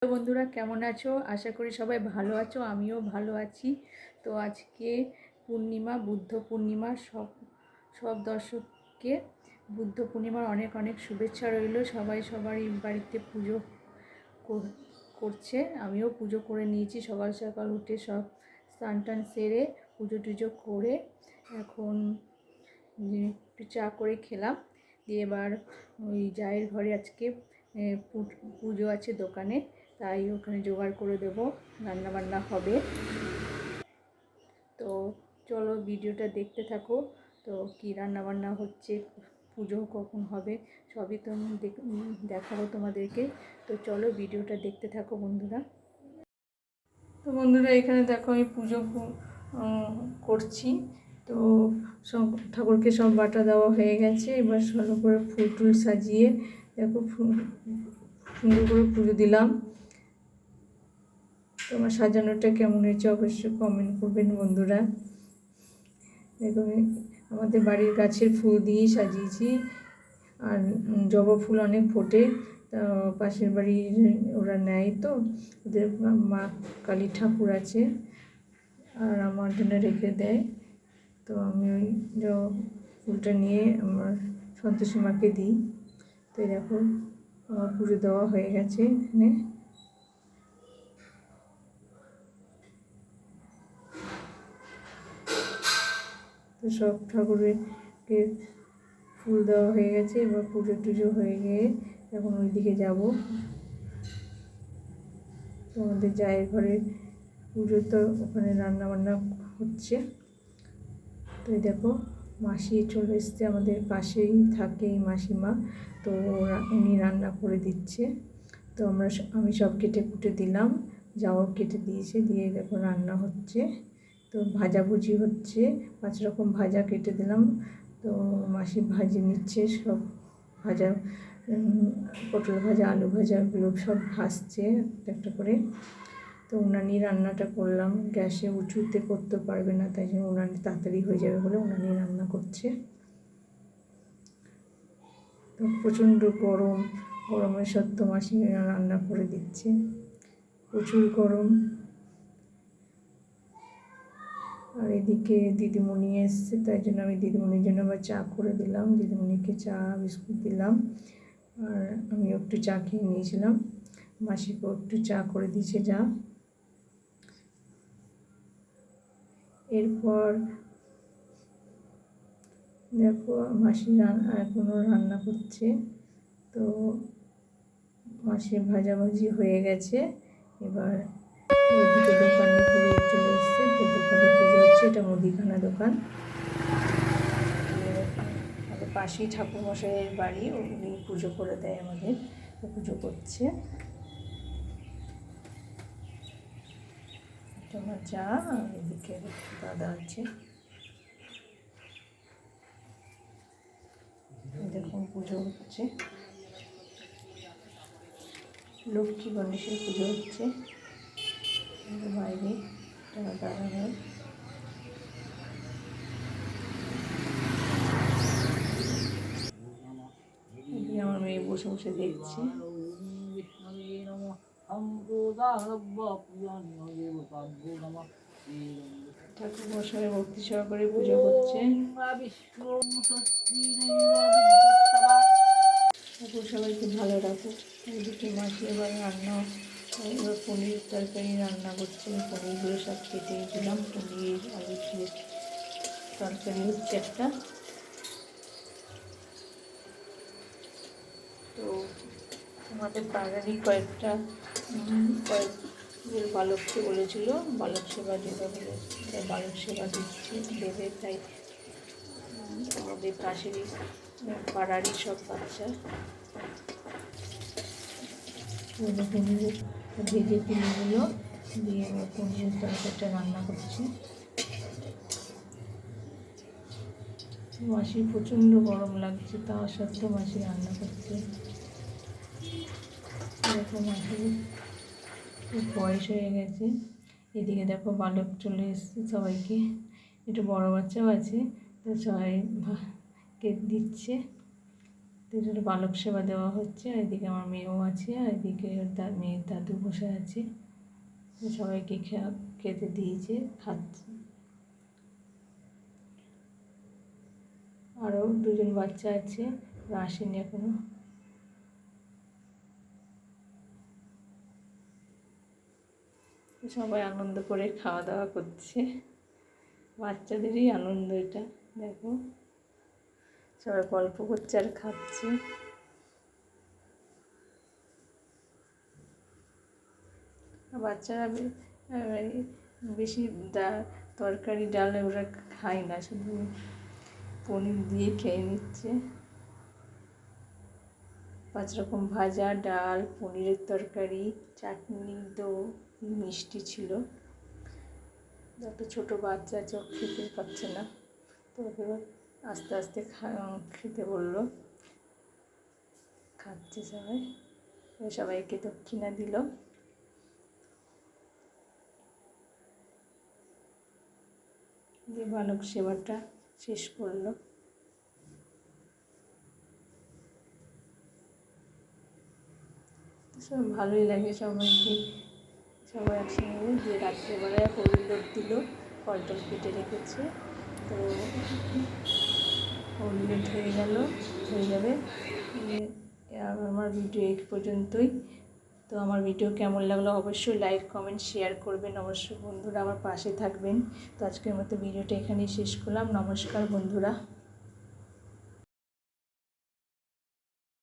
তো বন্ধুরা কেমন আছো? আশা করি সবাই ভালো আছো, আমিও ভালো আছি। তো আজকে পূর্ণিমা, বুদ্ধ পূর্ণিমা। সব সব দর্শককে বুদ্ধ পূর্ণিমার অনেক অনেক শুভেচ্ছা রইল। সবাই সবারই বাড়িতে পুজো করছে। আমিও পুজো করে নিয়েছি, সকাল সকাল উঠে সব স্নান টান সেরে পুজো টুজো করে এখন একটু চা করে খেলাম। দিয়ে এবার ওই জায়ের ঘরে আজকে পুজো আছে দোকানে, তাই ওখানে জোগাড় করে দেবো, রান্নাবান্না হবে। তো চলো ভিডিওটা দেখতে থাকো। তো কী রান্নাবান্না হচ্ছে, পুজো কখন হবে, সবই তো দেখাবো তোমাদেরকে। তো চলো ভিডিওটা দেখতে থাকো বন্ধুরা। তো বন্ধুরা এখানে দেখো আমি পুজো করছি। তো সব ঠাকুরকে সব বাটা দেওয়া হয়ে গেছে। এবার ভালো করে ফুল টুল সাজিয়ে দেখো সুন্দর করে পুজো দিলাম। তোমার সাজানোটা কেমন হয়েছে অবশ্যই কমেন্ট করবেন বন্ধুরা। দেখো আমাদের বাড়ির গাছের ফুল দিয়েই সাজিয়েছি। আর জবা ফুল অনেক ফোটে, তা পাশের বাড়ির ওরা নেয়, তো ওদের মা কালী ঠাকুর আছে আর আমার জন্য রেখে দেয়। তো আমি ওই জবা ফুলটা নিয়ে আমার সন্তোষী মাকে দিই। তো দেখো আমার পুজো দেওয়া হয়ে গেছে। এখানে তো সব ঠাকুরকে ফুল দেওয়া হয়ে গেছে। এবার পুজো টুজো হয়ে গিয়ে এখন ওইদিকে যাব। তো আমাদের জায়ের ঘরে পুজো, তো ওখানে রান্নাবান্না হচ্ছে। তো দেখো মাসি চলে এসছে, আমাদের পাশেই থাকে এই মাসিমা। তো উনি রান্না করে দিচ্ছে। তো আমি সব কেটে কুটে দিলাম, যাও কেটে দিয়েছে, দিয়ে দেখো রান্না হচ্ছে। তো ভাজাভুজি হচ্ছে, 5 রকম ভাজা কেটে দিলাম। তো মাসি ভাজি নিচ্ছে সব ভাজা, পটল ভাজা, আলু ভাজা, এগুলো সব ভাজছে একটা করে। তো উনানি রান্নাটা করলাম, গ্যাসে উঁচুতে করতে পারবে না, তাই জন্য উনানি তাড়াতাড়ি হয়ে যাবে বলে উনানি রান্না করছে। তো প্রচণ্ড গরমের সত্য মাসি রান্না করে দিচ্ছে, প্রচুর গরম। আর এদিকে দিদিমণি এসছে, তাই জন্য আমি দিদিমণির জন্য আবার চা করে দিলাম, দিদিমণিকে চা বিস্কুট দিলাম। আর আমিও একটু চা খেয়ে নিয়েছিলাম, মাসিকেও একটু চা করে দিয়েছে যা। এরপর দেখো মাসি এখনও রান্না করছে। তো মাসির ভাজাভাজি হয়ে গেছে। এবার ওইদিকে দোকানে পুরো চলে এসছে। তো দোকানে পুজো হচ্ছে, এটা মুদিখানা দোকান। আমাদের পাশেই ঠাকুরমশাইয়ের বাড়ি, উনি পুজো করে দেয় আমাদের, পুজো করছে। তোমার যা, এদিকে দাদা আছে। দেখুন পুজো হচ্ছে, লক্ষ্মী গণেশের পুজো হচ্ছে বাইরে, দাদা হয়। আমার মেয়ে বসে বসে দেখছে। ঠাকুর মশাই ভক্তি সহকারে পুজো করছে। ঠাকুর সবাইকে ভালো রাখুক। এদিকে মাসি এবার রান্না, এবার পনির তরকারি রান্না করছে। পনিরগুলো সব কেটে দিলাম, পনির আলু দিয়ে তরকারি হচ্ছে একটা। তো আমাদের পাড়ারই কয়েকটা বালককে বলেছিল বালক সেবা দেবে বলে, বালক সেবা দিচ্ছে দেবে, তাই আমাদের পাশেরই পাড়ারই সব বাচ্চা পনির ভেজে তুলিগুলো দিয়ে পনিরের তরকারিটা রান্না করছি। মাসির প্রচণ্ড গরম লাগছে, তা সত্ত্বেও মাসি রান্না করছে। এরকম মাসির খুব বয়স হয়ে গেছে। এদিকে দেখো বালক চলে এসছে, সবাইকে একটু বড় বাচ্চাও আছে, তো সবাইকে দিচ্ছে। দুজনে বালক সেবা দেওয়া হচ্ছে। আর এদিকে আমার মেয়েও আছে, আর এদিকে মেয়ের দাদু বসে আছে। সবাইকে খেতে দিয়েছে, খাচ্ছে। আরও দুজন বাচ্চা আছে, আসেনি এখনো। সবাই আনন্দ করে খাওয়া দাওয়া করছে, বাচ্চাদেরই আনন্দ এটা। দেখো সবাই গল্প করছে আর খাচ্ছে। বাচ্চারা বেশি তরকারি ডাল ওরা খায় না, শুধু পনির দিয়ে খেয়ে নিচ্ছে। 5 রকম ভাজা, ডাল, পনিরের তরকারি, চাটনি, মিষ্টি ছিল। একটা ছোটো বাচ্চা চোখ খেতে পাচ্ছে না, তো ওকে আস্তে আস্তে খেতে বললো। খাচ্ছে সবাই, সবাইকে দক্ষিণা দিল। যে বালক সেবাটা শেষ করলো। সব ভালোই লাগে সবাইকে, সবাই একসঙ্গে। যে রাত্রেবেলায় হরিলোট দিল, ফলটল কেটে রেখেছে, তো হরিলোট হয়ে যাবে। আমার ভিডিও এই পর্যন্তই। তো আমার ভিডিও কেমন লাগলো অবশ্যই লাইক, কমেন্ট, শেয়ার করবেন। অবশ্যই বন্ধুরা আমার পাশে থাকবেন। তো আজকের মতো ভিডিওটা এখানেই শেষ করলাম। নমস্কার বন্ধুরা।